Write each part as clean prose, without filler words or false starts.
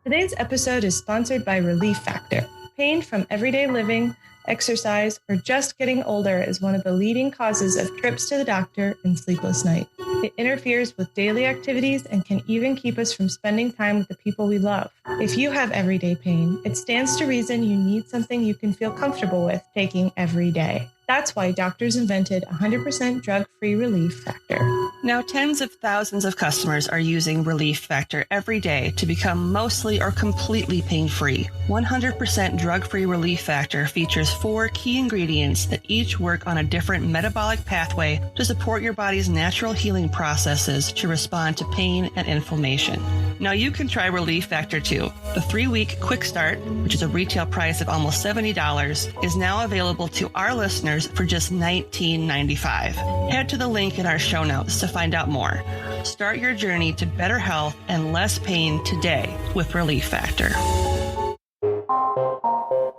Today's episode is sponsored by Relief Factor. Pain from everyday living, exercise, or just getting older is one of the leading causes of trips to the doctor and sleepless nights. It interferes with daily activities and can even keep us from spending time with the people we love. If you have everyday pain, it stands to reason you need something you can feel comfortable with taking every day. That's why doctors invented 100% drug-free Relief Factor. Now, tens of thousands of customers are using Relief Factor every day to become mostly or completely pain-free. 100% drug-free Relief Factor features 4 key ingredients that each work on a different metabolic pathway to support your body's natural healing processes to respond to pain and inflammation. Now, you can try Relief Factor too. The 3-week quick start, which is a retail price of almost $70, is now available to our listeners for just $19.95. Head to the link in our show notes to find out more. Start your journey to better health and less pain today with Relief Factor.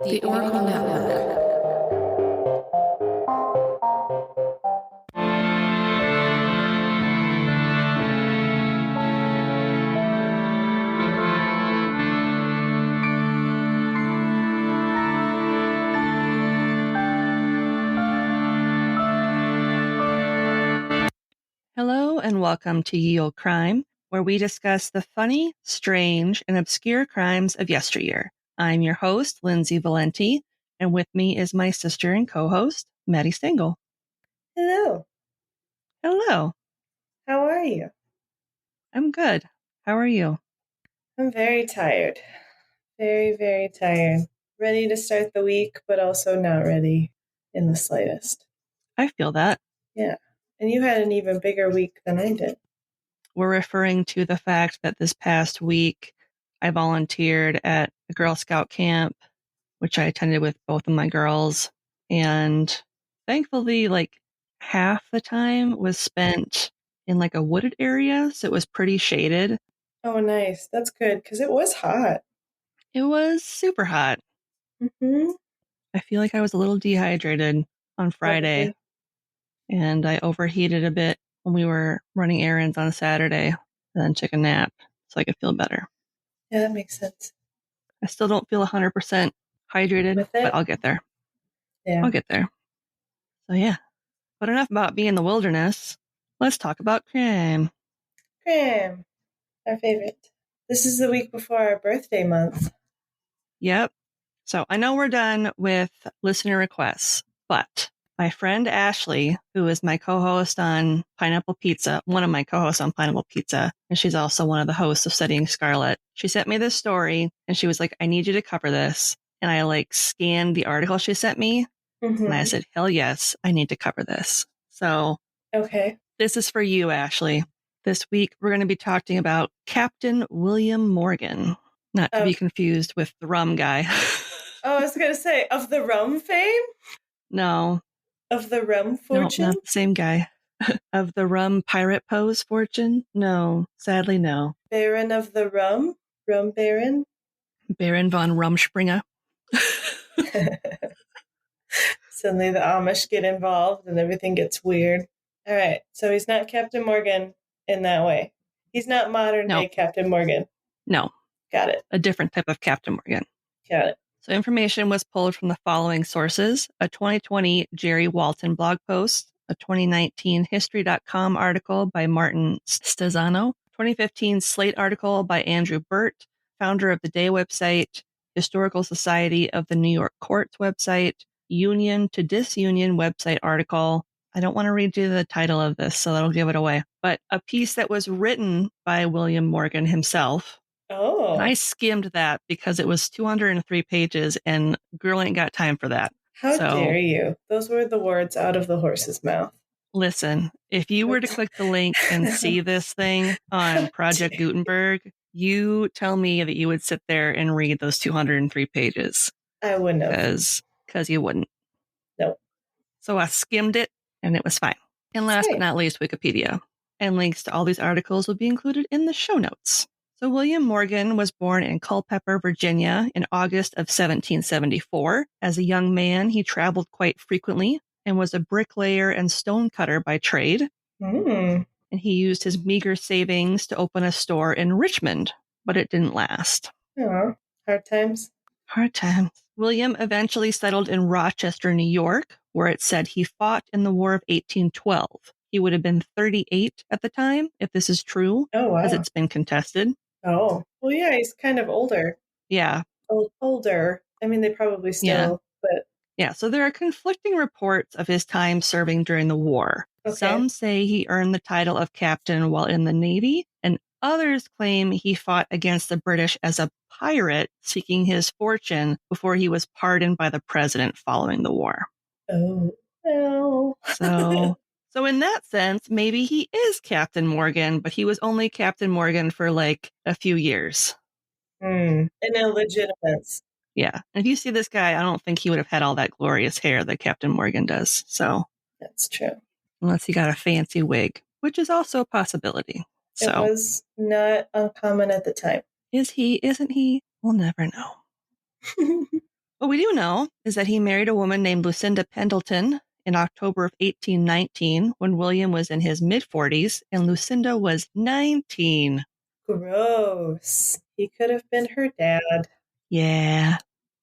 The Oracle Network. Hello and welcome to Ye Olde Crime, where we discuss the funny, strange, and obscure crimes of yesteryear. I'm your host, Lindsay Valenti, and with me is my sister and co-host, Maddie Stengel. Hello. Hello. How are you? I'm good. How are you? I'm very tired. Very, very tired. Ready to start the week, but also not ready in the slightest. I feel that. Yeah. And you had an even bigger week than I did. We're referring to the fact that this past week I volunteered at a Girl Scout camp, which I attended with both of my girls. And thankfully, half the time was spent in a wooded area. So it was pretty shaded. Oh, nice. That's good because it was hot. It was super hot. Mm-hmm. I feel like I was a little dehydrated on Friday. Probably. And I overheated a bit when we were running errands on Saturday and then took a nap so I could feel better. Yeah, that makes sense. I still don't feel 100% hydrated, but I'll get there. Yeah. I'll get there. So yeah. But enough about being in the wilderness. Let's talk about crime. Crime. Our favorite. This is the week before our birthday month. Yep. So I know we're done with listener requests, but my friend Ashley, who is my co-host on Pineapple Pizza, one of my co-hosts on Pineapple Pizza, and she's also one of the hosts of Studying Scarlet. She sent me this story and she was like, I need you to cover this. And I scanned the article she sent me and I said, hell yes, I need to cover this. So okay, this is for you, Ashley. This week, we're going to be talking about Captain William Morgan, not to be confused with the rum guy. Oh, I was going to say, of the rum fame? No. Of the rum fortune? No, not the same guy. Of the rum pirate pose fortune? No, sadly no. Baron of the rum? Rum Baron? Baron von Rumspringa. Suddenly the Amish get involved and everything gets weird. All right, so he's not Captain Morgan in that way. He's not modern day Captain Morgan. No. Got it. A different type of Captain Morgan. Got it. So information was pulled from the following sources: a 2020 Jerry Walton blog post, a 2019 History.com article by Martin Stazano, 2015 Slate article by Andrew Burt, founder of the Day website, Historical Society of the New York Courts website, Union to Disunion website article. I don't want to read you the title of this, so that'll give it away. But a piece that was written by William Morgan himself. Oh. And I skimmed that because it was 203 pages and girl ain't got time for that. How dare you? Those were the words out of the horse's mouth. Listen, if you were to click the link and see this thing on Project Gutenberg, you tell me that you would sit there and read those 203 pages. I wouldn't have. Because you wouldn't. Nope. So I skimmed it and it was fine. And last but not least, Wikipedia. And links to all these articles will be included in the show notes. So William Morgan was born in Culpeper, Virginia in August of 1774. As a young man, he traveled quite frequently and was a bricklayer and stonecutter by trade. And he used his meager savings to open a store in Richmond, but it didn't last. Oh, hard times. Hard times. William eventually settled in Rochester, New York, where it said he fought in the War of 1812. He would have been 38 at the time, if this is true, Oh, wow. as it's been contested. Oh, well, yeah, he's kind of older. Yeah. Older. I mean, they probably still, but... Yeah, so there are conflicting reports of his time serving during the war. Okay. Some say he earned the title of captain while in the Navy, and others claim he fought against the British as a pirate seeking his fortune before he was pardoned by the president following the war. Oh, no. So in that sense, maybe he is Captain Morgan, but he was only Captain Morgan for like a few years. An illegitimate. Yeah. And if you see this guy, I don't think he would have had all that glorious hair that Captain Morgan does. So that's true. Unless he got a fancy wig, which is also a possibility. It was not uncommon at the time. Is he? Isn't he? We'll never know. What we do know is that he married a woman named Lucinda Pendleton in October of 1819 when William was in his mid-40s and Lucinda was 19. Gross. He could have been her dad. Yeah.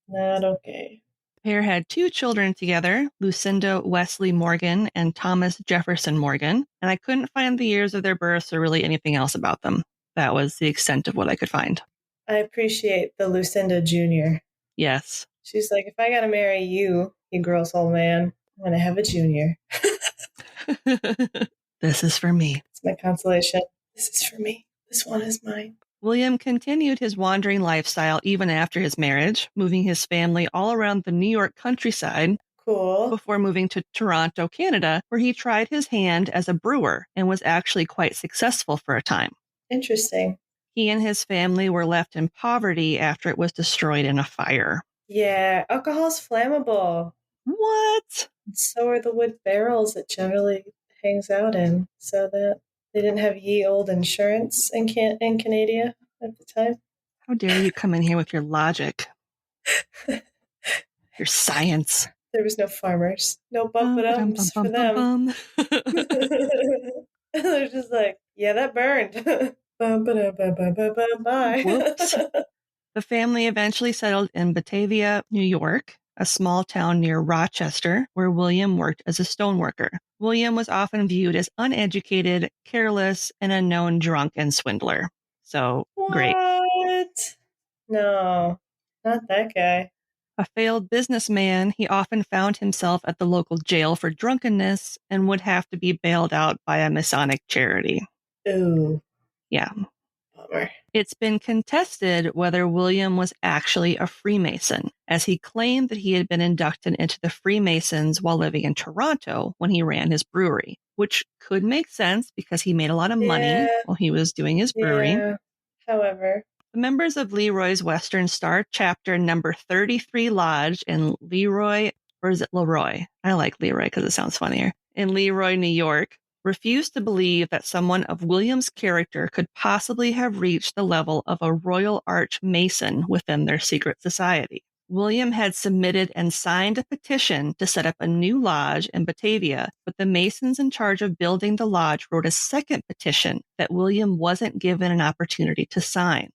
Not okay. The pair had 2 children together, Lucinda Wesley Morgan and Thomas Jefferson Morgan, and I couldn't find the years of their births or really anything else about them. That was the extent of what I could find. I appreciate the Lucinda Jr. Yes. She's like, if I gotta marry you, you gross old man, I'm gonna have a junior. This is for me. It's my consolation. This is for me. This one is mine. William continued his wandering lifestyle even after his marriage, moving his family all around the New York countryside. Cool. Before moving to Toronto, Canada, where he tried his hand as a brewer and was actually quite successful for a time. Interesting. He and his family were left in poverty after it was destroyed in a fire. Yeah, alcohol's flammable. What? So are the wood barrels it generally hangs out in, so that they didn't have ye old insurance in Canada at the time. How dare you come in here with your logic? Your science. There was no farmers. No bump-a-dums for them. They're just like, yeah, that burned. Bye. Whoops. The family eventually settled in Batavia, New York, a small town near Rochester, where William worked as a stoneworker. William was often viewed as uneducated, careless, and a known drunk and swindler. So, great. What? No, not that guy. A failed businessman, he often found himself at the local jail for drunkenness and would have to be bailed out by a Masonic charity. Ooh. Yeah. Bummer. It's been contested whether William was actually a Freemason, as he claimed that he had been inducted into the Freemasons while living in Toronto when he ran his brewery, which could make sense because he made a lot of money while he was doing his brewery. Yeah. However, the members of Leroy's Western Star Chapter number 33 Lodge in Leroy, or is it Leroy? I like Leroy because it sounds funnier. In Leroy, New York, refused to believe that someone of William's character could possibly have reached the level of a Royal Arch Mason within their secret society. William had submitted and signed a petition to set up a new lodge in Batavia, but the Masons in charge of building the lodge wrote a second petition that William wasn't given an opportunity to sign.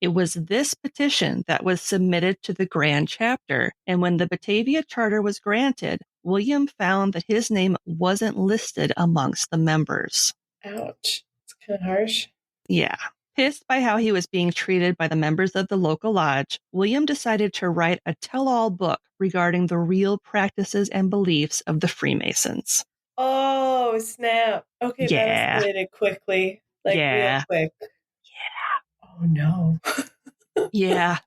It was this petition that was submitted to the Grand Chapter, and when the Batavia Charter was granted, William found that his name wasn't listed amongst the members. Ouch. It's kind of harsh. Yeah. Pissed by how he was being treated by the members of the local lodge, William decided to write a tell-all book regarding the real practices and beliefs of the Freemasons. Oh, snap. Okay, that escalated quickly. Real quick. Yeah. Oh, no. Yeah.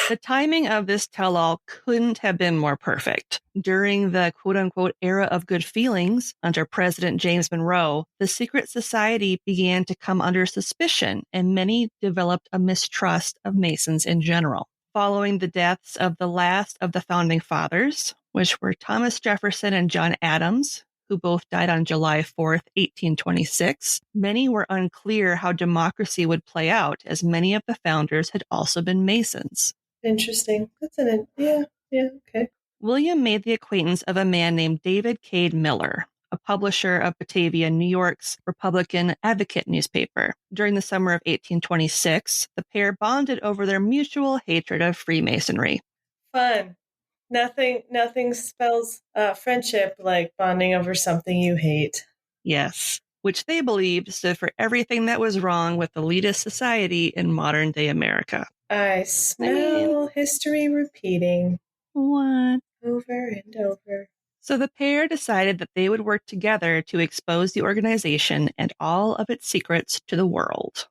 The timing of this tell-all couldn't have been more perfect. During the quote-unquote era of good feelings under President James Monroe, the secret society began to come under suspicion, and many developed a mistrust of Masons in general. Following the deaths of the last of the Founding Fathers, which were Thomas Jefferson and John Adams, who both died on July 4th, 1826, many were unclear how democracy would play out, as many of the founders had also been Masons. Interesting. Yeah, okay. William made the acquaintance of a man named David Cade Miller, a publisher of Batavia, New York's Republican Advocate newspaper. During the summer of 1826, the pair bonded over their mutual hatred of Freemasonry. Fun. Nothing spells friendship like bonding over something you hate. Yes, which they believed stood for everything that was wrong with elitist society in modern-day America. I smell history repeating. What? Over and over. So the pair decided that they would work together to expose the organization and all of its secrets to the world.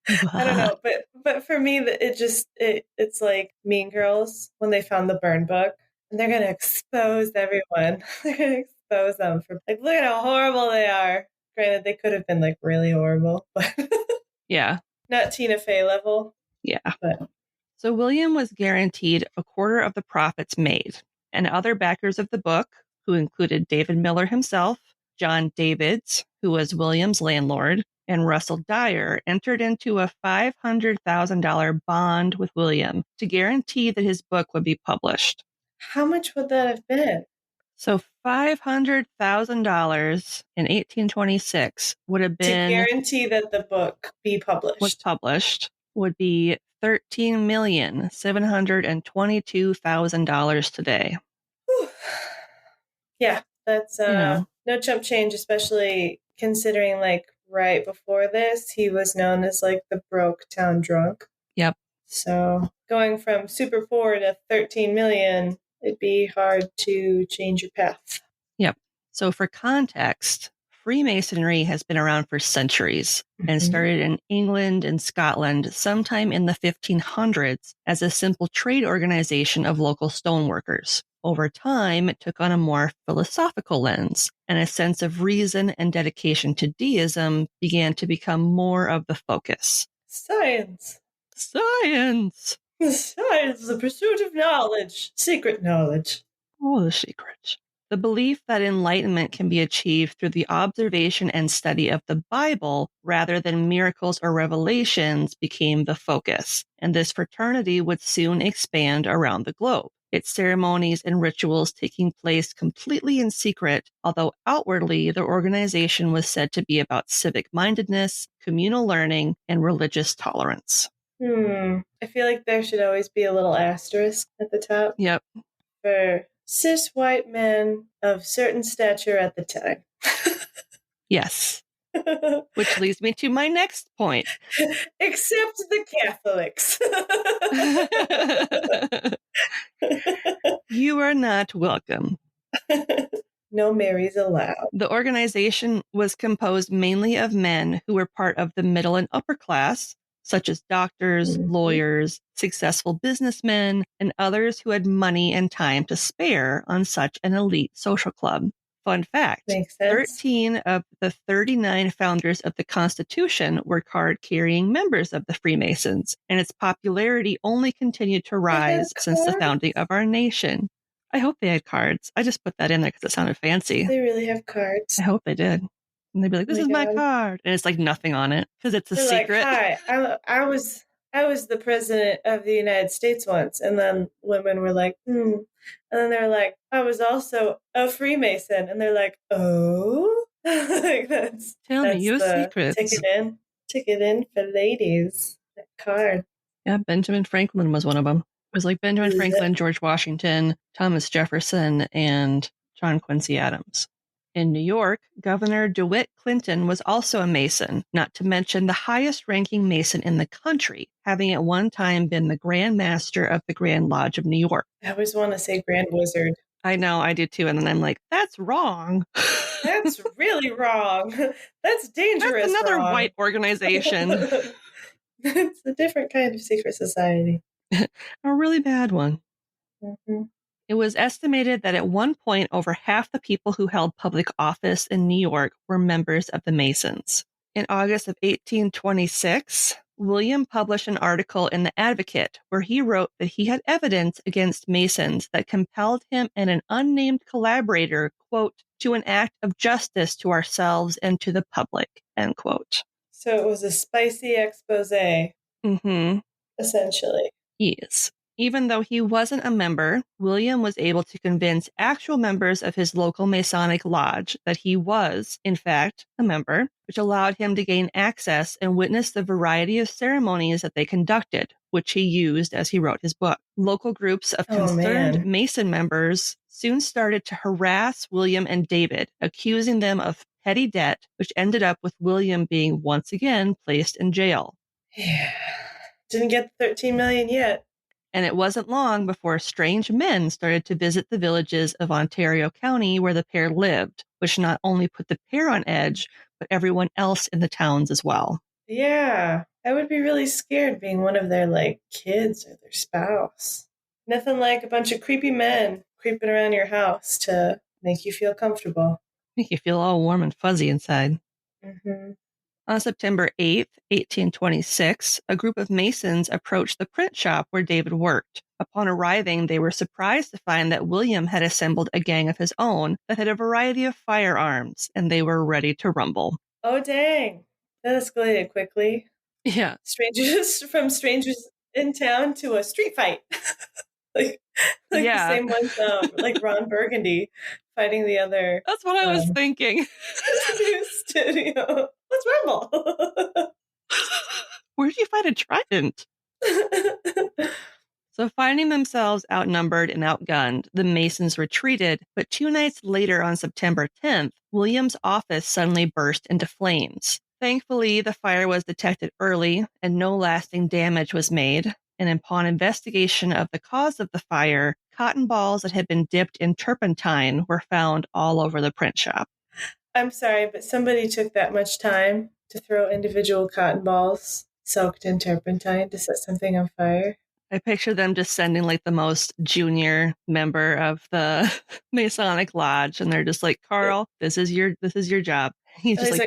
I don't know, but for me, it's like Mean Girls when they found the burn book, and they're gonna expose everyone. They're gonna expose them for like, look at how horrible they are. Granted, they could have been like really horrible, but yeah, not Tina Fey level. Yeah. But. So William was guaranteed a quarter of the profits made, and other backers of the book, who included David Miller himself, John Davids, who was William's landlord, and Russell Dyer, entered into a $500,000 bond with William to guarantee that his book would be published. How much would that have been? So $500,000 in 1826 would have been... To guarantee that the book be published. Was published would be $13,722,000 today. Whew. Yeah, that's no chump change, especially considering like right before this, he was known as like the broke town drunk. Yep. So going from super poor to 13 million, it'd be hard to change your path. Yep. So for context, Freemasonry has been around for centuries and started in England and Scotland sometime in the 1500s as a simple trade organization of local stoneworkers. Over time, it took on a more philosophical lens, and a sense of reason and dedication to deism began to become more of the focus. Science! Science! Science, the pursuit of knowledge, secret knowledge. Oh, the secret. The belief that enlightenment can be achieved through the observation and study of the Bible rather than miracles or revelations became the focus, and this fraternity would soon expand around the globe. Its ceremonies and rituals taking place completely in secret, although outwardly the organization was said to be about civic mindedness, communal learning, and religious tolerance. I feel like there should always be a little asterisk at the top. Yep. For cis white men of certain stature at the time. Yes. Which leads me to my next point. Except the Catholics. You are not welcome. No Marys allowed. The organization was composed mainly of men who were part of the middle and upper class, such as doctors, lawyers, successful businessmen, and others who had money and time to spare on such an elite social club. Fun fact, 13 of the 39 founders of the Constitution were card-carrying members of the Freemasons, and its popularity only continued to rise since the founding of our nation. I hope they had cards. I just put that in there because it sounded fancy. They really have cards. I hope they did. And they'd be like, this is my card. And it's like nothing on it because it's a secret. Like, hi, I was the president of the United States once. And then women were like, And then they're like, I was also a Freemason. And they're like, oh? Like Tell me your secrets. Ticket in for ladies. That card. Yeah, Benjamin Franklin was one of them. It was like Benjamin Franklin, George Washington, Thomas Jefferson, and John Quincy Adams. In New York, Governor DeWitt Clinton was also a Mason, not to mention the highest-ranking Mason in the country, having at one time been the Grand Master of the Grand Lodge of New York. I always want to say Grand Wizard. I know, I do too, and then I'm like, that's wrong. That's really wrong. That's dangerous. That's another wrong. white organization. It's a different kind of secret society. A really bad one. Mm-hmm. It was estimated that at one point, over half the people who held public office in New York were members of the Masons. In August of 1826, William published an article in the Advocate where he wrote that he had evidence against Masons that compelled him and an unnamed collaborator, quote, to an act of justice to ourselves and to the public, end quote. So it was a spicy expose. Mm-hmm. Essentially. Yes. Even though he wasn't a member, William was able to convince actual members of his local Masonic lodge that he was, in fact, a member, which allowed him to gain access and witness the variety of ceremonies that they conducted, which he used as he wrote his book. Local groups of concerned Mason members soon started to harass William and David, accusing them of petty debt, which ended up with William being once again placed in jail. Yeah. Didn't get the $13 million yet. And it wasn't long before strange men started to visit the villages of Ontario County where the pair lived, which not only put the pair on edge, but everyone else in the towns as well. Yeah, I would be really scared being one of their, kids or their spouse. Nothing like a bunch of creepy men creeping around your house to make you feel comfortable. Make you feel all warm and fuzzy inside. Mm-hmm. On September 8th, 1826, a group of Masons approached the print shop where David worked. Upon arriving, they were surprised to find that William had assembled a gang of his own that had a variety of firearms, and they were ready to rumble. Oh, dang. That escalated quickly. Yeah. From strangers in town to a street fight. The same ones, like Ron Burgundy fighting the other. That's what I was thinking. Let's rumble. Where did you find a trident? So finding themselves outnumbered and outgunned, the Masons retreated, but 2 nights later on September 10th, William's office suddenly burst into flames. Thankfully, the fire was detected early and no lasting damage was made. And upon investigation of the cause of the fire, cotton balls that had been dipped in turpentine were found all over the print shop. I'm sorry, but somebody took that much time to throw individual cotton balls soaked in turpentine to set something on fire. I picture them just sending the most junior member of the Masonic Lodge, and they're just like, Carl, this is your job. He's just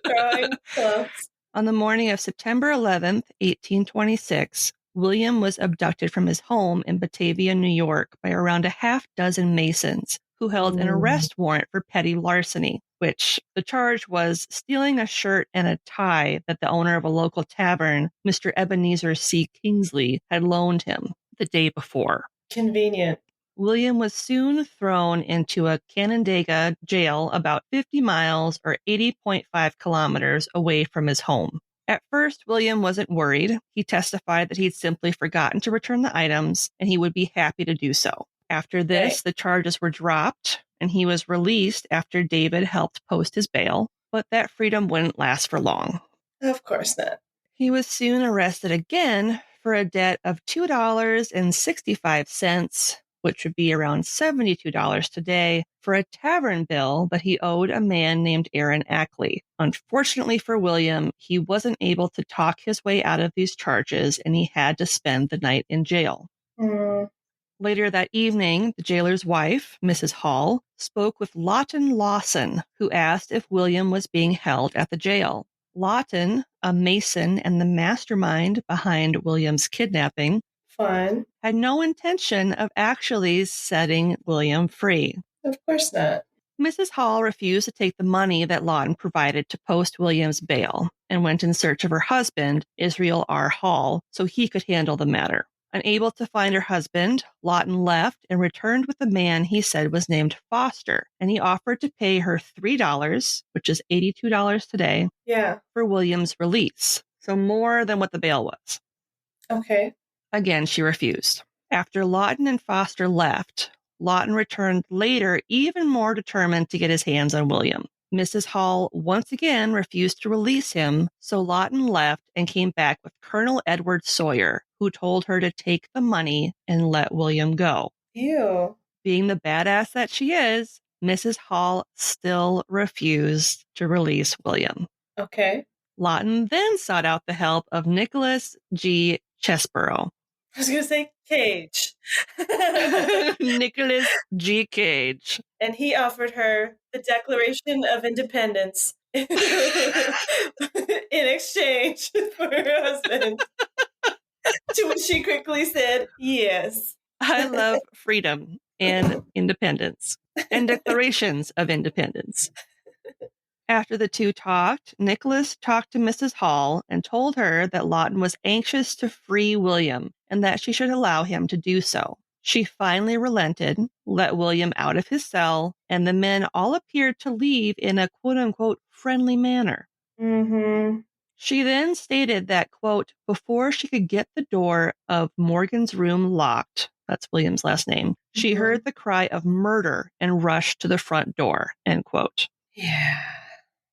drawing clumps. On the morning of September 11th, 1826, William was abducted from his home in Batavia, New York, by around a half dozen Masons who held an arrest warrant for petty larceny, which the charge was stealing a shirt and a tie that the owner of a local tavern, Mr. Ebenezer C. Kingsley, had loaned him the day before. Convenient. William was soon thrown into a Canandaigua jail about 50 miles or 80.5 kilometers away from his home. At first, William wasn't worried. He testified that he'd simply forgotten to return the items, and he would be happy to do so. After this, the charges were dropped, and he was released after David helped post his bail, but that freedom wouldn't last for long. Of course not. He was soon arrested again for a debt of $2.65, which would be around $72 today, for a tavern bill that he owed a man named Aaron Ackley. Unfortunately for William, he wasn't able to talk his way out of these charges, and he had to spend the night in jail. Later that evening, the jailer's wife, Mrs. Hall, spoke with Lawton Lawson, who asked if William was being held at the jail. Lawton, a Mason and the mastermind behind William's kidnapping, had no intention of actually setting William free. Of course not. Mrs. Hall refused to take the money that Lawton provided to post William's bail and went in search of her husband, Israel R. Hall, so he could handle the matter. Unable to find her husband, Lawton left and returned with a man he said was named Foster, and he offered to pay her $3, which is $82 today, for William's release, so more than what the bail was. Okay. Again, she refused. After Lawton and Foster left, Lawton returned later, even more determined to get his hands on William. Mrs. Hall once again refused to release him, so Lawton left and came back with Colonel Edward Sawyer, who told her to take the money and let William go. Ew. Being the badass that she is, Mrs. Hall still refused to release William. Okay. Lawton then sought out the help of Nicholas G. Chesborough. I was going to say Cage. Nicholas G. Cage. And he offered her the Declaration of Independence in exchange for her husband. To which she quickly said, yes. I love freedom and independence and declarations of independence. After the two talked, Nicholas talked to Mrs. Hall and told her that Lawton was anxious to free William and that she should allow him to do so. She finally relented, let William out of his cell, and the men all appeared to leave in a quote-unquote friendly manner. Mm-hmm. She then stated that, quote, before she could get the door of Morgan's room locked, that's William's last name, she heard the cry of murder and rushed to the front door, end quote. Yeah.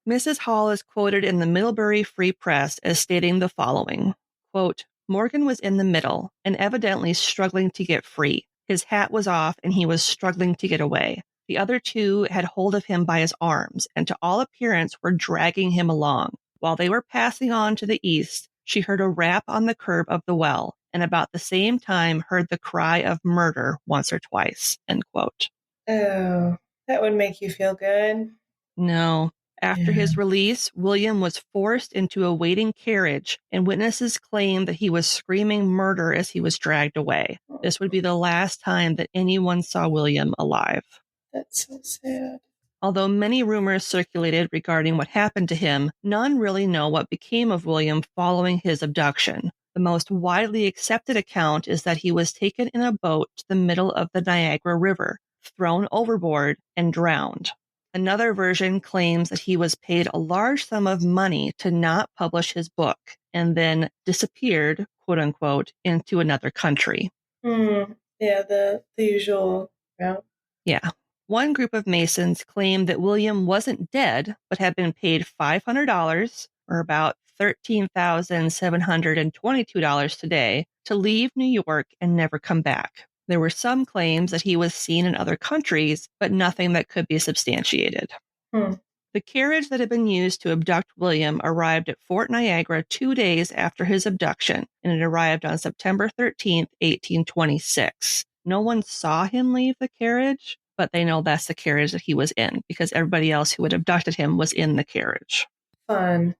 Mrs. Hall is quoted in the Middlebury Free Press as stating the following, quote, Morgan was in the middle and evidently struggling to get free. His hat was off and he was struggling to get away. The other two had hold of him by his arms and to all appearance were dragging him along. While they were passing on to the east, she heard a rap on the curb of the well and about the same time heard the cry of murder once or twice, end quote. Oh, that would make you feel good. No. After his release, William was forced into a waiting carriage, and witnesses claim that he was screaming murder as he was dragged away. This would be the last time that anyone saw William alive. That's so sad. Although many rumors circulated regarding what happened to him, none really know what became of William following his abduction. The most widely accepted account is that he was taken in a boat to the middle of the Niagara River, thrown overboard, and drowned. Another version claims that he was paid a large sum of money to not publish his book and then disappeared, quote unquote, into another country. Yeah, the usual route. Yeah. One group of Masons claimed that William wasn't dead, but had been paid $500, or about $13,722 today, to leave New York and never come back. There were some claims that he was seen in other countries, but nothing that could be substantiated. The carriage that had been used to abduct William arrived at Fort Niagara 2 days after his abduction, and it arrived on September 13th, 1826. No one saw him leave the carriage, but they know that's the carriage that he was in, because everybody else who had abducted him was in the carriage. Fun.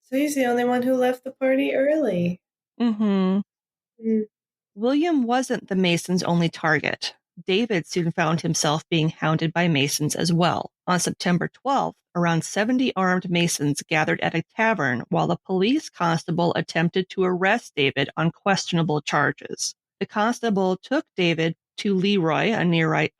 So he's the only one who left the party early. Mm-hmm. William wasn't the Masons' only target. David soon found himself being hounded by Masons as well. On September 12th, around 70 armed Masons gathered at a tavern while a police constable attempted to arrest David on questionable charges. The constable took David to Leroy, a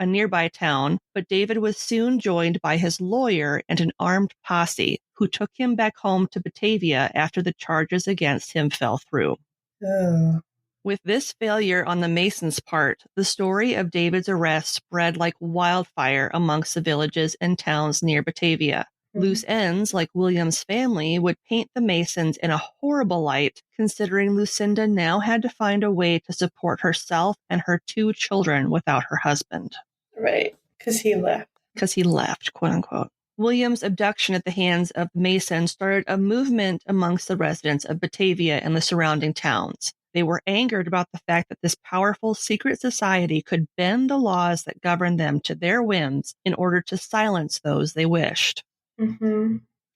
nearby town, but David was soon joined by his lawyer and an armed posse, who took him back home to Batavia after the charges against him fell through. Oh. With this failure on the Masons' part, the story of David's arrest spread like wildfire amongst the villages and towns near Batavia. Loose ends, like William's family, would paint the Masons in a horrible light, considering Lucinda now had to find a way to support herself and her 2 children without her husband. Right, because he left. Because he left, quote unquote. William's abduction at the hands of Masons started a movement amongst the residents of Batavia and the surrounding towns. They were angered about the fact that this powerful secret society could bend the laws that governed them to their whims in order to silence those they wished.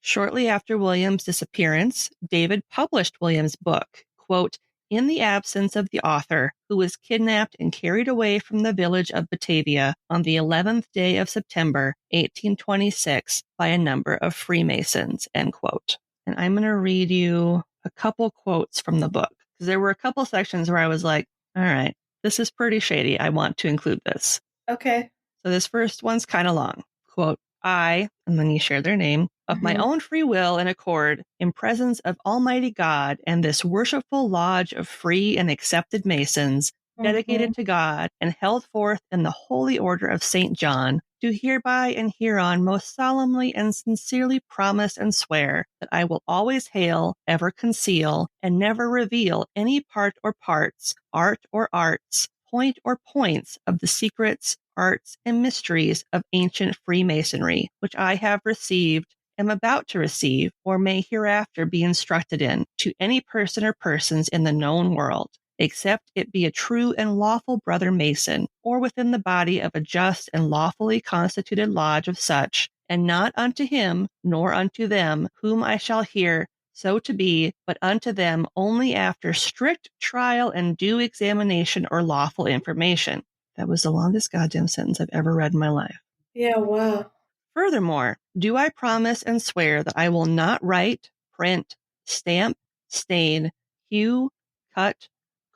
Shortly after William's disappearance, David published William's book, quote, in the absence of the author, who was kidnapped and carried away from the village of Batavia on the 11th day of September, 1826, by a number of Freemasons, end quote. And I'm going to read you a couple quotes from the book. There were a couple sections where I was like, all right, this is pretty shady. I want to include this. Okay. So this first one's kind of long. Quote, I, and then you share their name, of my own free will and accord, in presence of Almighty God and this worshipful lodge of free and accepted Masons, dedicated to God and held forth in the holy order of St. John, do hereby and hereon most solemnly and sincerely promise and swear that I will always hail, ever conceal, and never reveal any part or parts, art or arts, point or points of the secrets, arts, and mysteries of ancient Freemasonry, which I have received, am about to receive, or may hereafter be instructed in, to any person or persons in the known world, except it be a true and lawful brother Mason, or within the body of a just and lawfully constituted lodge of such, and not unto him, nor unto them, whom I shall hear so to be, but unto them only after strict trial and due examination or lawful information. That was the longest goddamn sentence I've ever read in my life. Yeah, wow. Furthermore, do I promise and swear that I will not write, print, stamp, stain, hew, cut,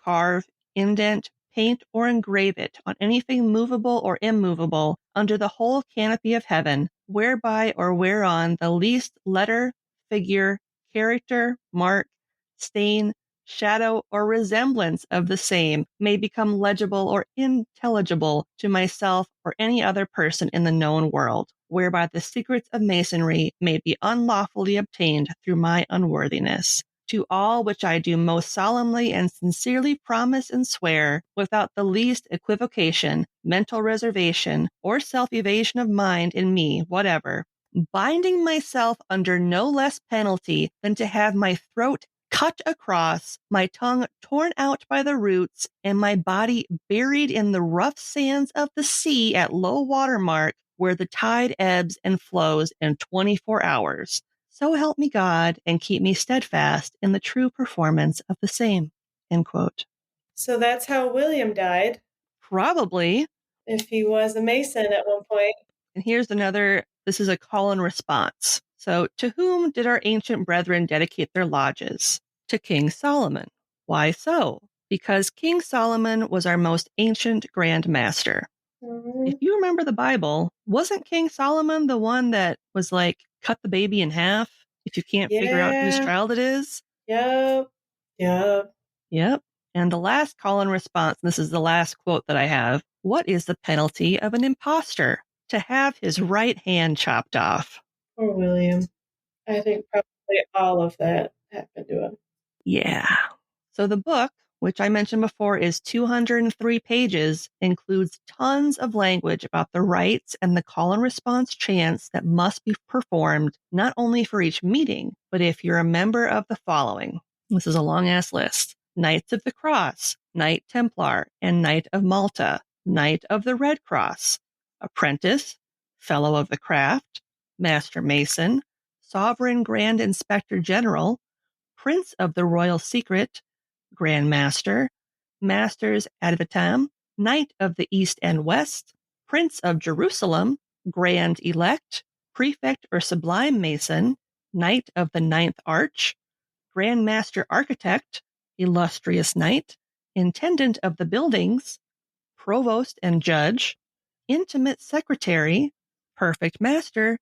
carve, indent, paint, or engrave it on anything movable or immovable under the whole canopy of heaven, whereby or whereon the least letter, figure, character, mark, stain, shadow, or resemblance of the same may become legible or intelligible to myself or any other person in the known world, whereby the secrets of masonry may be unlawfully obtained through my unworthiness. To all which I do most solemnly and sincerely promise and swear, without the least equivocation, mental reservation, or self-evasion of mind in me whatever, binding myself under no less penalty than to have my throat cut across, my tongue torn out by the roots, and my body buried in the rough sands of the sea at low water mark, where the tide ebbs and flows in 24 hours. So help me God, and keep me steadfast in the true performance of the same. End quote. So that's how William died, Probably. if he was a Mason at one point. And here's another, this is a call and response. So, to whom did our ancient brethren dedicate their lodges? To King Solomon. Why so? Because King Solomon was our most ancient Grand Master. Mhm. If you remember the Bible, wasn't King Solomon the one that was like, cut the baby in half if you can't figure out whose Yeah. child it is? Yep. Yep. And the last call and response, this is the last quote that I have. What is the penalty of an impostor? To have his right hand chopped off. Poor William. I think probably all of that happened to him. Yeah. So the book, which I mentioned before is 203 pages, includes tons of language about the rites and the call and response chants that must be performed, not only for each meeting, but if you're a member of the following. This is a long ass list. Knights of the Cross, Knight Templar, and Knight of Malta, Knight of the Red Cross, Apprentice, Fellow of the Craft, Master Mason, Sovereign Grand Inspector General, Prince of the Royal Secret, Grand Master, Masters ad vitam, Knight of the East and West, Prince of Jerusalem, Grand Elect, Prefect or Sublime Mason, Knight of the Ninth Arch, Grand Master Architect, Illustrious Knight, Intendant of the Buildings, Provost and Judge, Intimate Secretary, Perfect Master,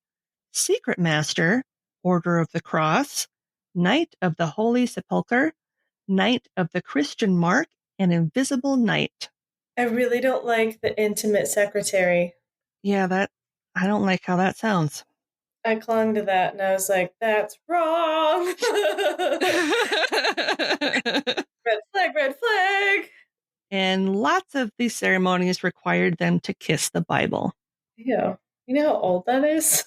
Secret Master, Order of the Cross, Knight of the Holy Sepulchre, Knight of the Christian Mark, and Invisible Knight. I really don't like the intimate secretary. Yeah, I don't like how that sounds. I clung to that and I was like, that's wrong. Red flag, red flag. And lots of these ceremonies required them to kiss the Bible. Yeah. You know how old that is?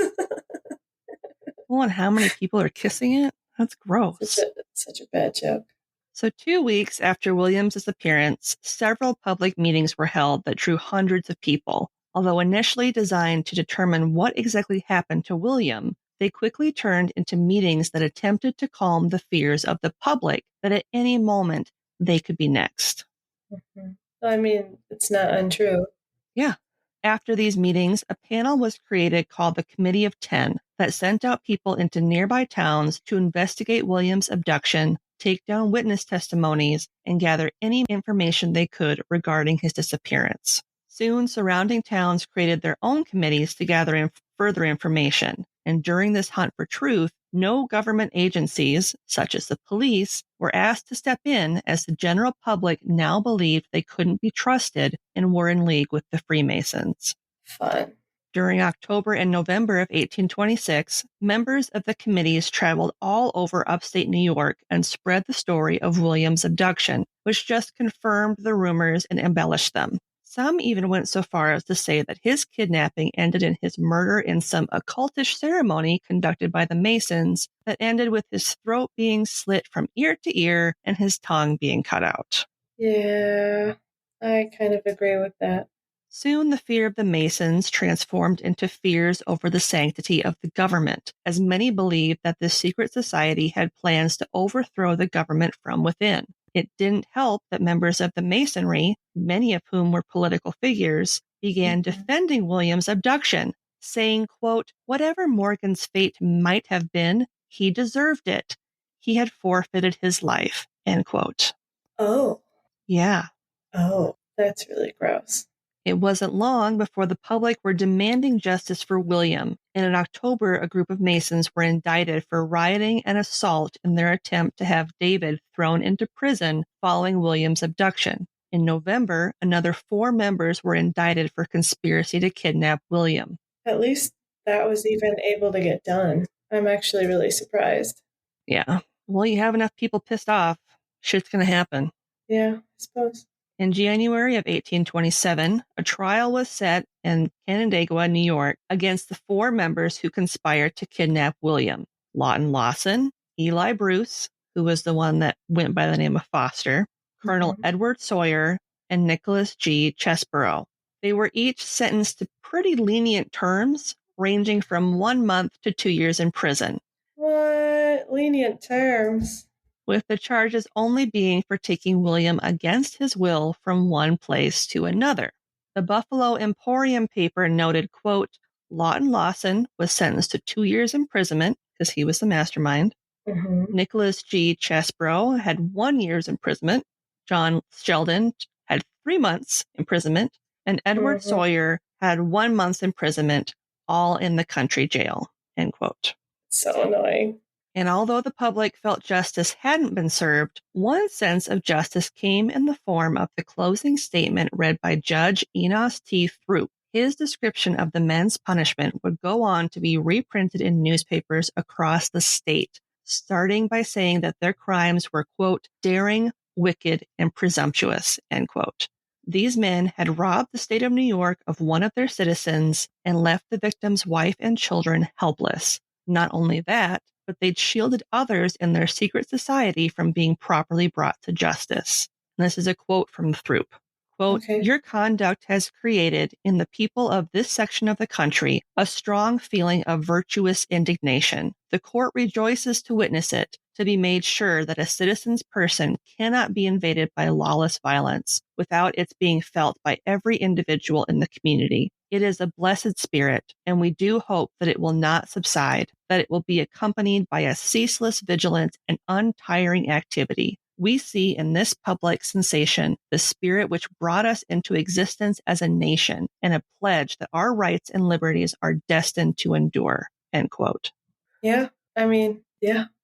Oh, and how many people are kissing it? That's gross. Such a bad joke. So 2 weeks after William's disappearance, several public meetings were held that drew hundreds of people. Although initially designed to determine what exactly happened to William, they quickly turned into meetings that attempted to calm the fears of the public that at any moment they could be next. Mm-hmm. I mean, it's not untrue. Yeah. After these meetings, a panel was created called the Committee of 10 that sent out people into nearby towns to investigate William's abduction, take down witness testimonies, and gather any information they could regarding his disappearance. Soon, surrounding towns created their own committees to gather further information. And during this hunt for truth, no government agencies, such as the police, were asked to step in as the general public now believed they couldn't be trusted and were in league with the Freemasons. Fun. During October and November of 1826, members of the committees traveled all over upstate New York and spread the story of William's abduction, which just confirmed the rumors and embellished them. Some even went so far as to say that his kidnapping ended in his murder in some occultish ceremony conducted by the Masons that ended with his throat being slit from ear to ear and his tongue being cut out. Yeah, I kind of agree with that. Soon the fear of the Masons transformed into fears over the sanctity of the government, as many believed that this secret society had plans to overthrow the government from within. It didn't help that members of the Masonry, many of whom were political figures, began defending William's abduction, saying, quote, whatever Morgan's fate might have been, he deserved it. He had forfeited his life, end quote. Oh. Yeah. Oh, that's really gross. It wasn't long before the public were demanding justice for William, and in October, a group of Masons were indicted for rioting and assault in their attempt to have David thrown into prison following William's abduction. In November, another 4 members were indicted for conspiracy to kidnap William. At least that was even able to get done. I'm actually really surprised. Yeah. Well, you have enough people pissed off, shit's going to happen. Yeah, I suppose. In January of 1827, a trial was set in Canandaigua, New York, against the 4 members who conspired to kidnap William: Lawton Lawson, Eli Bruce, who was the one that went by the name of Foster, Colonel Edward Sawyer, and Nicholas G. Chesborough. They were each sentenced to pretty lenient terms, ranging from 1 month to 2 years in prison. What? Lenient terms? With the charges only being for taking William against his will from one place to another. The Buffalo Emporium paper noted, quote, Lawton Lawson was sentenced to 2 years imprisonment because he was the mastermind. Nicholas G. Chesborough had 1 year's imprisonment. John Sheldon had 3 months imprisonment. And Edward Sawyer had 1 month's imprisonment, all in the country jail, end quote. So annoying. And although the public felt justice hadn't been served, one sense of justice came in the form of the closing statement read by Judge Enos T. Throop. His description of the men's punishment would go on to be reprinted in newspapers across the state, starting by saying that their crimes were, quote, daring, wicked, and presumptuous, end quote. These men had robbed the state of New York of one of their citizens and left the victim's wife and children helpless. Not only that, but they'd shielded others in their secret society from being properly brought to justice. And this is a quote from Throop. Quote, Your conduct has created in the people of this section of the country a strong feeling of virtuous indignation. The court rejoices to witness it, to be made sure that a citizen's person cannot be invaded by lawless violence without its being felt by every individual in the community. It is a blessed spirit, and we do hope that it will not subside, that it will be accompanied by a ceaseless vigilance and untiring activity. We see in this public sensation the spirit which brought us into existence as a nation and a pledge that our rights and liberties are destined to endure, end quote. Yeah, I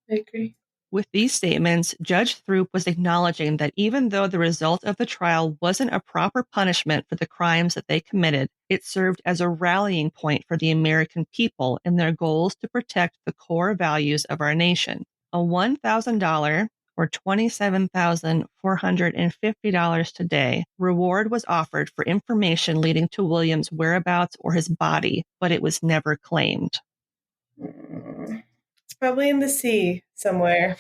agree. With these statements, Judge Throop was acknowledging that even though the result of the trial wasn't a proper punishment for the crimes that they committed, it served as a rallying point for the American people in their goals to protect the core values of our nation. A $1,000 or $27,450 today reward was offered for information leading to William's whereabouts or his body, but it was never claimed. It's probably in the sea somewhere.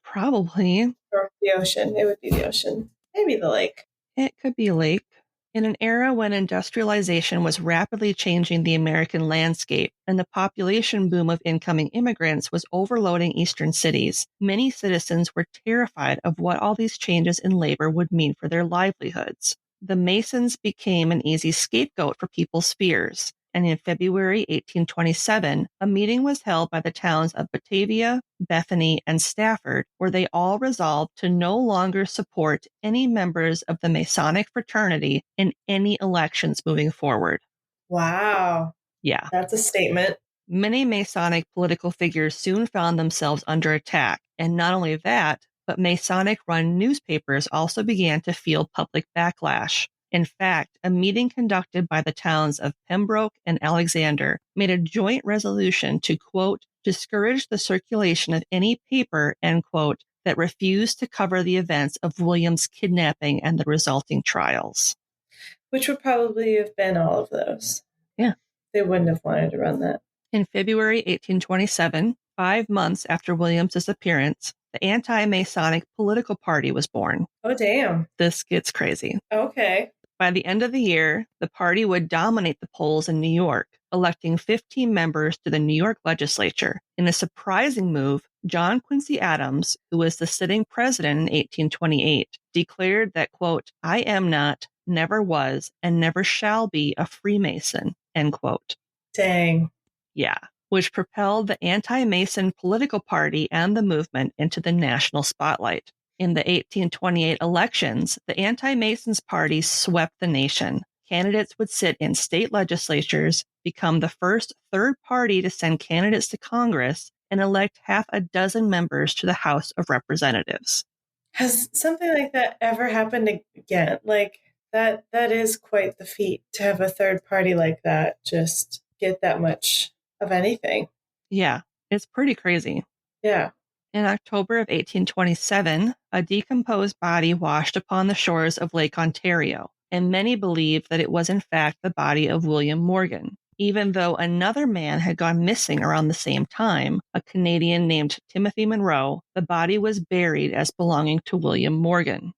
Probably. Or the ocean. It would be the ocean. Maybe the lake. It could be a lake. In an era when industrialization was rapidly changing the American landscape and the population boom of incoming immigrants was overloading eastern cities, many citizens were terrified of what all these changes in labor would mean for their livelihoods. The Masons became an easy scapegoat for people's fears, and in February 1827, a meeting was held by the towns of Batavia, Bethany, and Stafford, where they all resolved to no longer support any members of the Masonic fraternity in any elections moving forward. Wow. Yeah. That's a statement. Many Masonic political figures soon found themselves under attack, and not only that, but Masonic-run newspapers also began to feel public backlash. In fact, a meeting conducted by the towns of Pembroke and Alexander made a joint resolution to, quote, discourage the circulation of any paper, end quote, that refused to cover the events of William's kidnapping and the resulting trials. Which would probably have been all of those. Yeah. They wouldn't have wanted to run that. In February 1827, 5 months after William's disappearance, the anti-Masonic political party was born. Oh, damn. This gets crazy. Okay. By the end of the year, the party would dominate the polls in New York, electing 15 members to the New York legislature. In a surprising move, John Quincy Adams, who was the sitting president in 1828, declared that, quote, I am not, never was, and never shall be a Freemason, end quote. Dang. Yeah, which propelled the anti-Mason political party and the movement into the national spotlight. In the 1828 elections, the anti-Masons party swept the nation. Candidates would sit in state legislatures, become the first third party to send candidates to Congress, and elect half a dozen members to the House of Representatives. Has something like that ever happened again? Like that is quite the feat to have a third party like that just get that much of anything. Yeah, it's pretty crazy. Yeah. In October of 1827, a decomposed body washed upon the shores of Lake Ontario, and many believed that it was in fact the body of William Morgan, even though another man had gone missing around the same time, a Canadian named Timothy Monroe. The body was buried as belonging to William Morgan.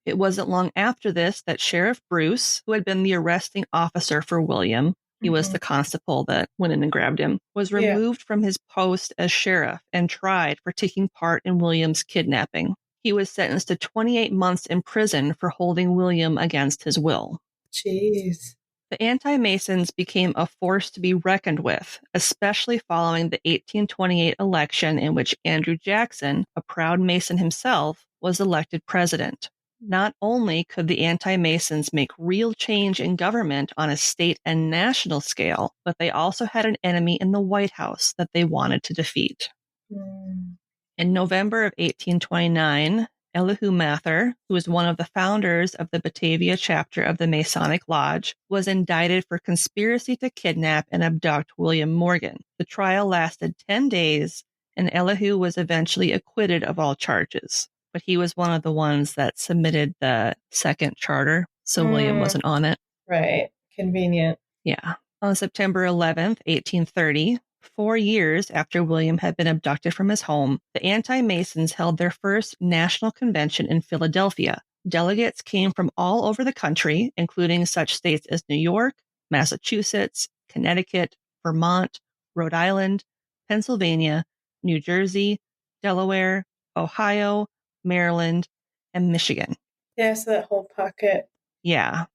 It wasn't long after this that Sheriff Bruce, who had been the arresting officer for William, he was the constable that went in and grabbed him, was removed from his post as sheriff and tried for taking part in William's kidnapping. He was sentenced to 28 months in prison for holding William against his will. Jeez. The anti-Masons became a force to be reckoned with, especially following the 1828 election in which Andrew Jackson, a proud Mason himself, was elected president. Not only could the anti-Masons make real change in government on a state and national scale, but they also had an enemy in the White House that they wanted to defeat. In November of 1829, Elihu Mather, who was one of the founders of the Batavia chapter of the Masonic Lodge, was indicted for conspiracy to kidnap and abduct William Morgan. The trial lasted 10 days, and Elihu was eventually acquitted of all charges. But he was one of the ones that submitted the second charter, so William wasn't on it. Right. Convenient. Yeah. On September 11th, 1830, 4 years after William had been abducted from his home, the anti-Masons held their first national convention in Philadelphia. Delegates came from all over the country, including such states as New York, Massachusetts, Connecticut, Vermont, Rhode Island, Pennsylvania, New Jersey, Delaware, Ohio, Maryland, and Michigan. Yeah, so that whole pocket. Yeah.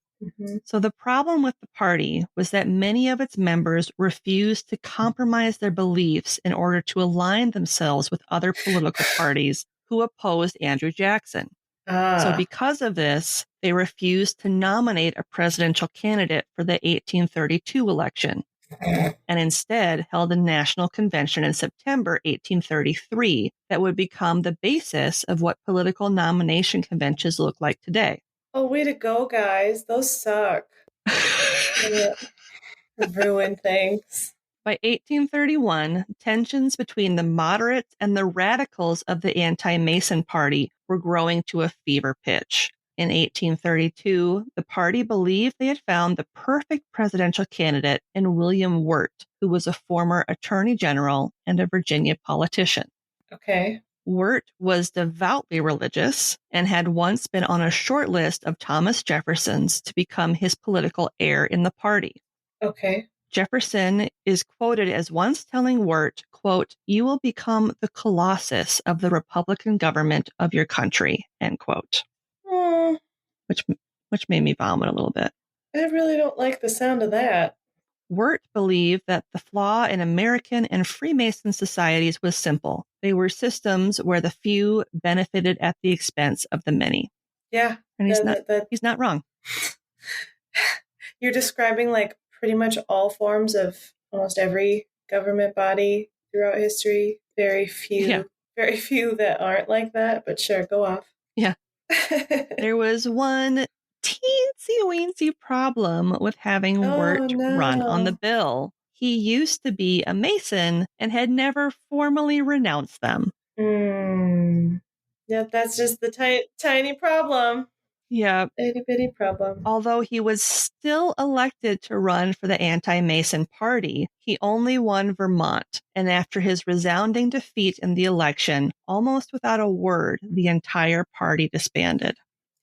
So the problem with the party was that many of its members refused to compromise their beliefs in order to align themselves with other political parties who opposed Andrew Jackson. So because of this, they refused to nominate a presidential candidate for the 1832 election, and instead held a national convention in September 1833 that would become the basis of what political nomination conventions look like today. Oh, way to go, guys. Those suck. Ruin things. By 1831, tensions between the moderates and the radicals of the anti-Mason party were growing to a fever pitch. In 1832, the party believed they had found the perfect presidential candidate in William Wirt, who was a former attorney general and a Virginia politician. Okay. Wirt was devoutly religious and had once been on a short list of Thomas Jefferson's to become his political heir in the party. Okay. Jefferson is quoted as once telling Wirt, quote, "You will become the colossus of the Republican government of your country," end quote. Which made me vomit a little bit. I really don't like the sound of that. Wirt believed that the flaw in American and Freemason societies was simple. They were systems where the few benefited at the expense of the many. Yeah. And he's not wrong. You're describing like pretty much all forms of almost every government body throughout history. Very few that aren't like that, but sure, go off. Yeah. There was one teensy-weensy problem with having Wirt run on the bill. He used to be a Mason and had never formally renounced them. Yeah, that's just the tiny problem. Yeah. Itty-bitty problem. Although he was still elected to run for the anti-Mason party, he only won Vermont. And after his resounding defeat in the election, almost without a word, the entire party disbanded.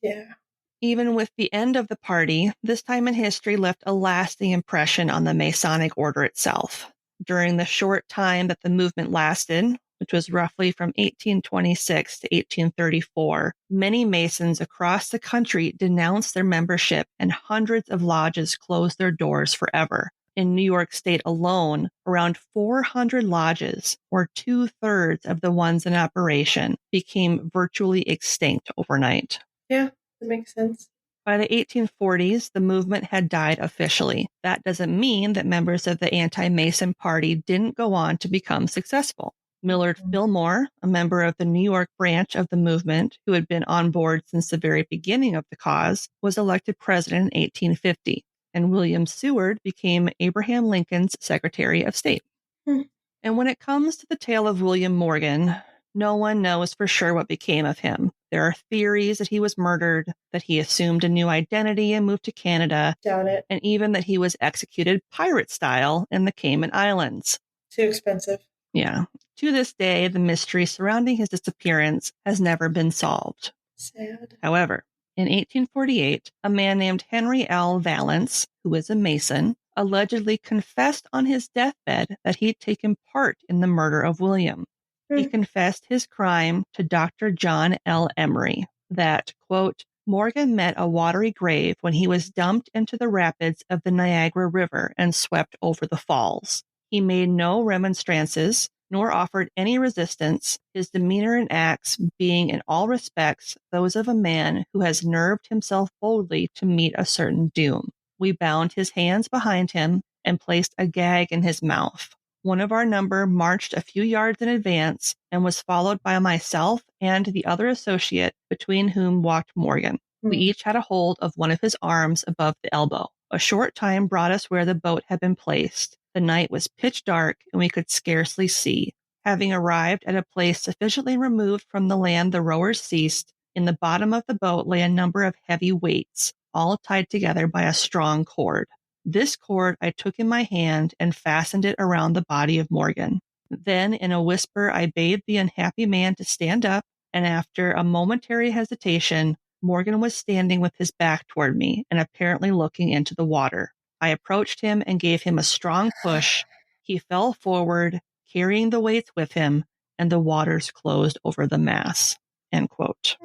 Yeah. Even with the end of the party, this time in history left a lasting impression on the Masonic order itself. During the short time that the movement lasted, which was roughly from 1826 to 1834, many Masons across the country denounced their membership and hundreds of lodges closed their doors forever. In New York State alone, around 400 lodges, or 2/3 of the ones in operation, became virtually extinct overnight. Yeah, that makes sense. By the 1840s, the movement had died officially. That doesn't mean that members of the anti-Mason party didn't go on to become successful. Millard Fillmore, a member of the New York branch of the movement who had been on board since the very beginning of the cause, was elected president in 1850, and William Seward became Abraham Lincoln's Secretary of State. And when it comes to the tale of William Morgan, no one knows for sure what became of him. There are theories that he was murdered, that he assumed a new identity and moved to Canada. Doubt it. And even that he was executed pirate style in the Cayman Islands. Too expensive. Yeah. To this day, the mystery surrounding his disappearance has never been solved. Sad. However, in 1848, a man named Henry L. Valance, who was a Mason, allegedly confessed on his deathbed that he'd taken part in the murder of William. He confessed his crime to Dr. John L. Emery, that, quote, Morgan met a watery grave when he was dumped into the rapids of the Niagara River and swept over the falls. He made no remonstrances, nor offered any resistance, his demeanor and acts being in all respects those of a man who has nerved himself boldly to meet a certain doom. We bound his hands behind him and placed a gag in his mouth. One of our number marched a few yards in advance and was followed by myself and the other associate, between whom walked Morgan. We each had a hold of one of his arms above the elbow. A short time brought us where the boat had been placed. The night was pitch dark and we could scarcely see. Having arrived at a place sufficiently removed from the land, the rowers ceased. In the bottom of the boat lay a number of heavy weights, all tied together by a strong cord. This cord I took in my hand and fastened it around the body of Morgan. Then, in a whisper, I bade the unhappy man to stand up, and after a momentary hesitation, Morgan was standing with his back toward me and apparently looking into the water. I approached him and gave him a strong push. He fell forward, carrying the weights with him, and the waters closed over the mass. End quote.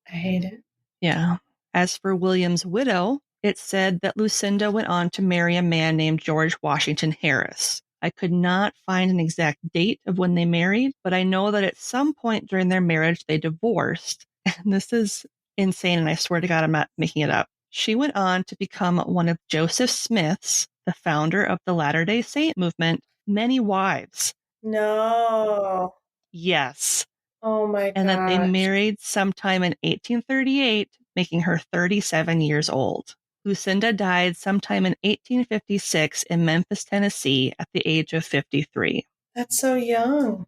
I hate it. Yeah. As for William's widow, it said that Lucinda went on to marry a man named George Washington Harris. I could not find an exact date of when they married, but I know that at some point during their marriage, they divorced. And this is insane, and I swear to God, I'm not making it up. She went on to become one of Joseph Smith's, the founder of the Latter-day Saint movement, many wives. No. Yes. Oh my god. And that they married sometime in 1838, making her 37 years old. Lucinda died sometime in 1856 in Memphis, Tennessee at the age of 53. That's so young.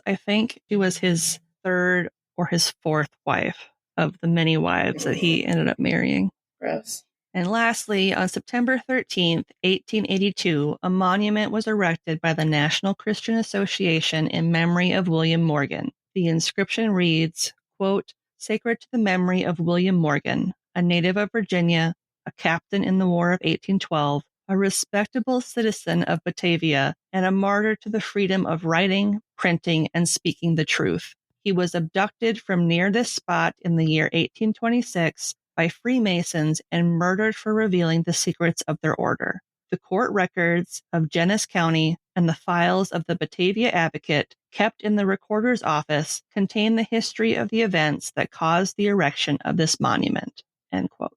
I think she was his third or his fourth wife of the many wives that he ended up marrying. Gross. And lastly, on September 13th, 1882, a monument was erected by the National Christian Association in memory of William Morgan. The inscription reads, quote, Sacred to the memory of William Morgan, a native of Virginia, a captain in the War of 1812, a respectable citizen of Batavia, and a martyr to the freedom of writing, printing, and speaking the truth. He was abducted from near this spot in the year 1826 by Freemasons and murdered for revealing the secrets of their order. The court records of Genesee County and the files of the Batavia Advocate kept in the recorder's office contain the history of the events that caused the erection of this monument. End quote.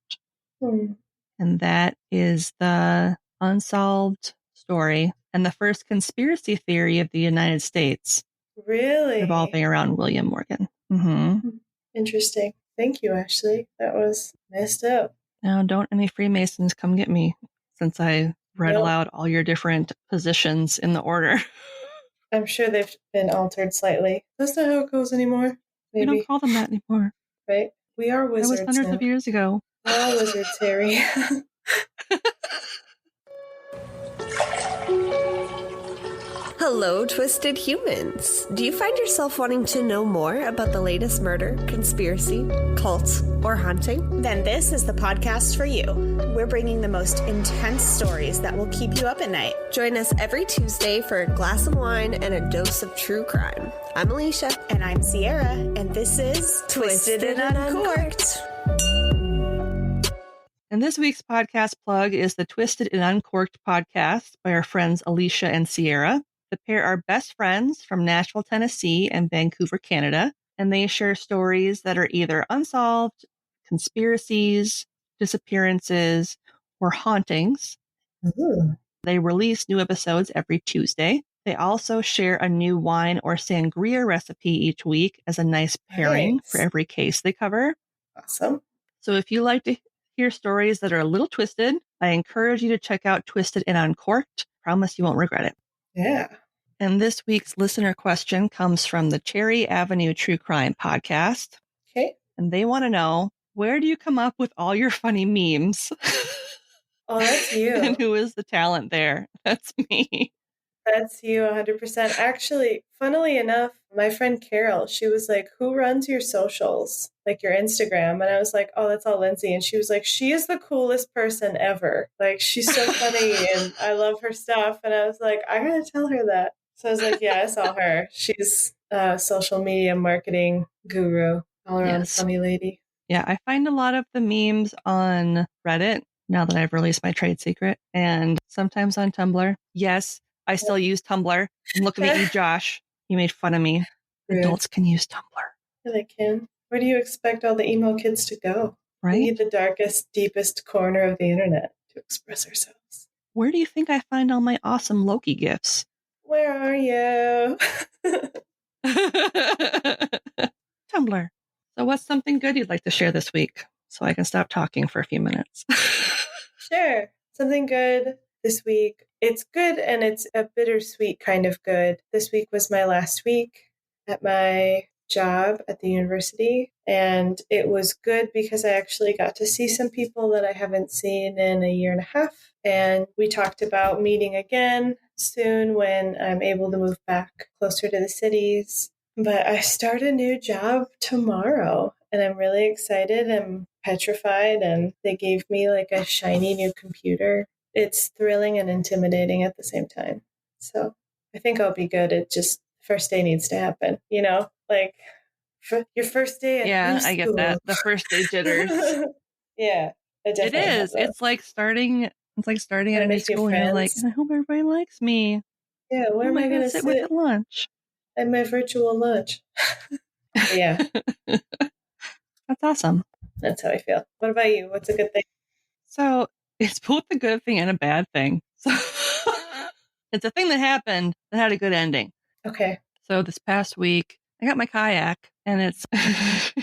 And that is the unsolved story and the first conspiracy theory of the United States. Really? Revolving around William Morgan. Mm-hmm. Interesting. Thank you, Ashley. That was messed up. Now, don't any Freemasons come get me since I read aloud all your different positions in the order. I'm sure they've been altered slightly. That's not how it goes anymore. Maybe. We don't call them that anymore. Right? We are wizards. That was hundreds of years ago. We're all wizards, Harry. Hello, twisted humans. Do you find yourself wanting to know more about the latest murder, conspiracy, cult, or haunting? Then this is the podcast for you. We're bringing the most intense stories that will keep you up at night. Join us every Tuesday for a glass of wine and a dose of true crime. I'm Alicia. And I'm Sierra. And this is Twisted and Uncorked. And this week's podcast plug is the Twisted and Uncorked podcast by our friends Alicia and Sierra. The pair are best friends from Nashville, Tennessee and Vancouver, Canada, and they share stories that are either unsolved, conspiracies, disappearances, or hauntings. Ooh. They release new episodes every Tuesday. They also share a new wine or sangria recipe each week as a nice pairing for every case they cover. Awesome. So if you like to hear stories that are a little twisted, I encourage you to check out Twisted and Uncorked. Promise you won't regret it. Yeah. And this week's listener question comes from the Cherry Avenue True Crime podcast. Okay. And they want to know, where do you come up with all your funny memes? Oh, that's you. And who is the talent there? That's me. That's you 100%. Actually, funnily enough, my friend Carol, she was like, who runs your socials? Like your Instagram? And I was like, oh, that's all Lindsay. And she was like, she is the coolest person ever. Like, she's so funny and I love her stuff. And I was like, I gotta tell her that. So I was like, yeah, I saw her. She's a social media marketing guru, all around funny lady. Yeah, I find a lot of the memes on Reddit now that I've released my trade secret, and sometimes on Tumblr. Yes, I still use Tumblr. I'm looking at you, Josh. You made fun of me. Rude. Adults can use Tumblr. Yeah, they can. Where do you expect all the emo kids to go? Right? We need the darkest, deepest corner of the internet to express ourselves. Where do you think I find all my awesome Loki gifts? Where are you? Tumblr. So what's something good you'd like to share this week so I can stop talking for a few minutes? Sure. Something good this week. It's good and it's a bittersweet kind of good. This week was my last week at my job at the university, and it was good because I actually got to see some people that I haven't seen in a year and a half. And we talked about meeting again soon when I'm able to move back closer to the cities. But I start a new job tomorrow and I'm really excited. I'm petrified, and they gave me like a shiny new computer. It's thrilling and intimidating at the same time. So I think I'll be good. It just, first day needs to happen, you know, like your first day at yeah, new I get school. that. The first day jitters. Yeah, I definitely it is. It's like starting. It's like starting at a new school, and you're like, I hope everybody likes me. Yeah, where am I going to sit with at lunch? At my virtual lunch. Yeah. That's awesome. That's how I feel. What about you? What's a good thing? So it's both a good thing and a bad thing. So it's a thing that happened that had a good ending. Okay. So this past week, I got my kayak, and it's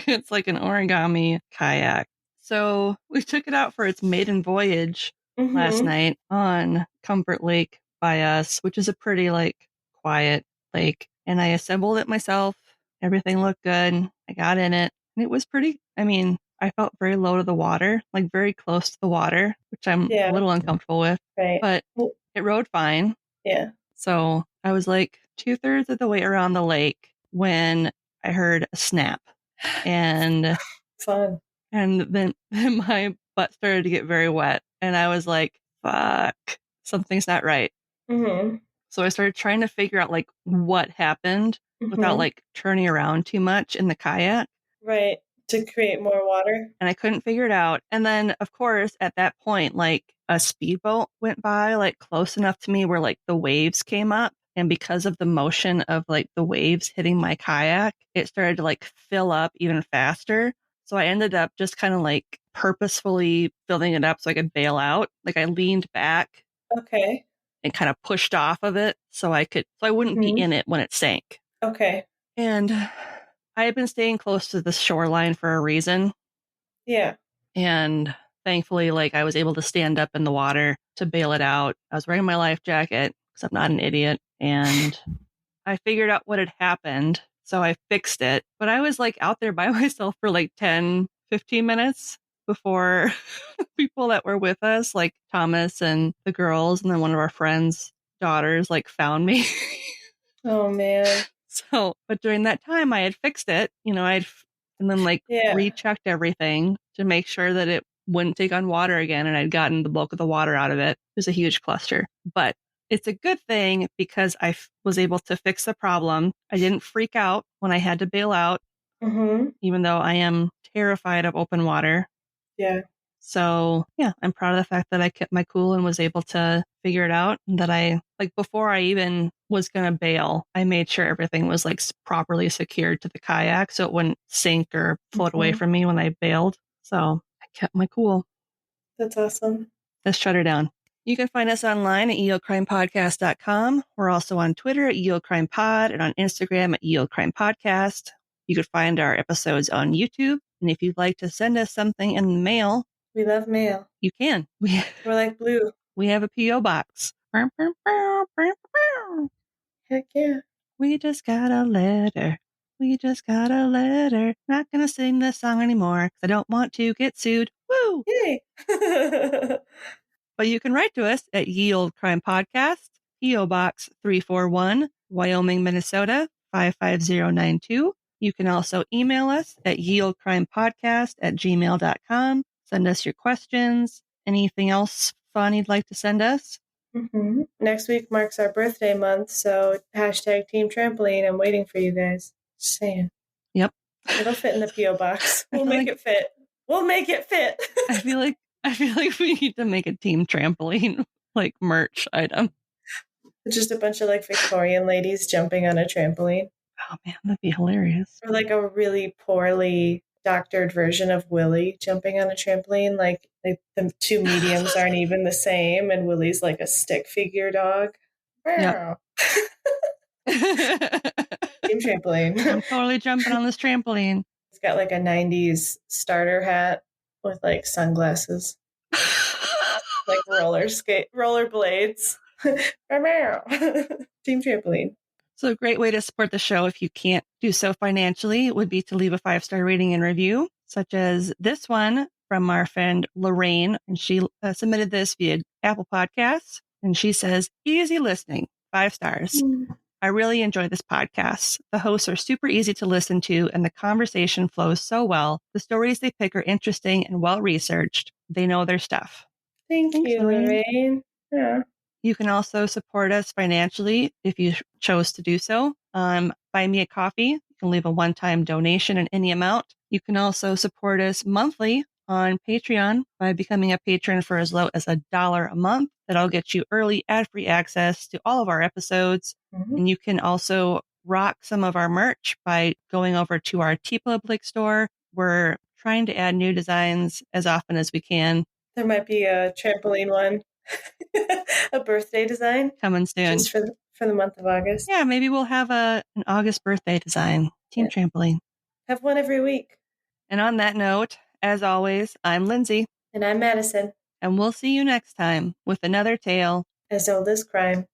it's like an origami kayak. So we took it out for its maiden voyage last night on Comfort Lake by us, which is a pretty like quiet lake. And I assembled it myself. Everything looked good. I got in it, and it was pretty, I felt very low to the water, like very close to the water, which I'm a little uncomfortable with. Right. But it rode fine. Yeah. So I was like 2/3 of the way around the lake when I heard a snap. And fun. And then my butt started to get very wet. And I was like, fuck, something's not right. Mm-hmm. So I started trying to figure out like what happened without like turning around too much in the kayak. Right. To create more water. And I couldn't figure it out. And then, of course, at that point, like a speedboat went by like close enough to me where like the waves came up. And because of the motion of like the waves hitting my kayak, it started to like fill up even faster. So I ended up just kind of like purposefully filling it up so I could bail out. Like I leaned back. Okay. And kind of pushed off of it so I wouldn't be in it when it sank. Okay. And I had been staying close to the shoreline for a reason. Yeah. And thankfully, like I was able to stand up in the water to bail it out. I was wearing my life jacket because I'm not an idiot. And I figured out what had happened. So I fixed it. But I was like out there by myself for like 10, 15 minutes before people that were with us, like Thomas and the girls, and then one of our friends' daughters, like found me. Oh, man. So, but during that time, I had fixed it, and then like rechecked everything to make sure that it wouldn't take on water again, and I'd gotten the bulk of the water out of it. It was a huge cluster, but it's a good thing because I was able to fix the problem. I didn't freak out when I had to bail out, even though I am terrified of open water. Yeah. So yeah, I'm proud of the fact that I kept my cool and was able to figure it out. And that before I even was going to bail, I made sure everything was properly secured to the kayak so it wouldn't sink or float away from me when I bailed. So I kept my cool. That's awesome. Let's shut her down. You can find us online at eocrimepodcast.com. We're also on Twitter at eocrimepod and on Instagram at eocrimepodcast. You can find our episodes on YouTube. And if you'd like to send us something in the mail, We love mail. you can. We're like blue. We have a P.O. box. Heck yeah. We just got a letter. We just got a letter. Not going to sing this song anymore because I don't want to get sued. Woo! Yay. But you can write to us at Ye Olde Crime Podcast, P.O. Box 341, Wyoming, Minnesota 55092. You can also email us at yeoldecrimepodcast@gmail.com. Send us your questions. Anything else fun you'd like to send us? Next week marks our birthday month, so hashtag Team Trampoline. I'm waiting for you guys. Just saying. Yep. It'll fit in the P.O. box. We'll make it fit. We'll make it fit. I feel like we need to make a Team Trampoline merch item. Just a bunch of Victorian ladies jumping on a trampoline. Oh man, that'd be hilarious. Or a really poorly doctored version of Willie jumping on a trampoline. The two mediums aren't even the same, and Willie's like a stick figure dog. Yep. Team Trampoline. I'm totally jumping on this trampoline. It's got a 90s starter hat with sunglasses. Roller blades. Team Trampoline. So a great way to support the show if you can't do so financially would be to leave a 5-star rating and review, such as this one from our friend Lorraine. And she submitted this via Apple Podcasts. And she says, easy listening, 5 stars. I really enjoy this podcast. The hosts are super easy to listen to and the conversation flows so well. The stories they pick are interesting and well-researched. They know their stuff. Thanks, you, Lorraine. Yeah. You can also support us financially if you chose to do so. Buy me a coffee. You can leave a one-time donation in any amount. You can also support us monthly on Patreon by becoming a patron for as low as $1 a month. That'll get you early ad-free access to all of our episodes. And you can also rock some of our merch by going over to our TeePublic store. We're trying to add new designs as often as we can. There might be a trampoline one. A birthday design coming soon. Just for the month of August. Yeah, maybe we'll have an August birthday design. Team Trampoline. Have one every week. And on that note, as always, I'm Lindsay. And I'm Madison. And we'll see you next time with another tale as old as crime.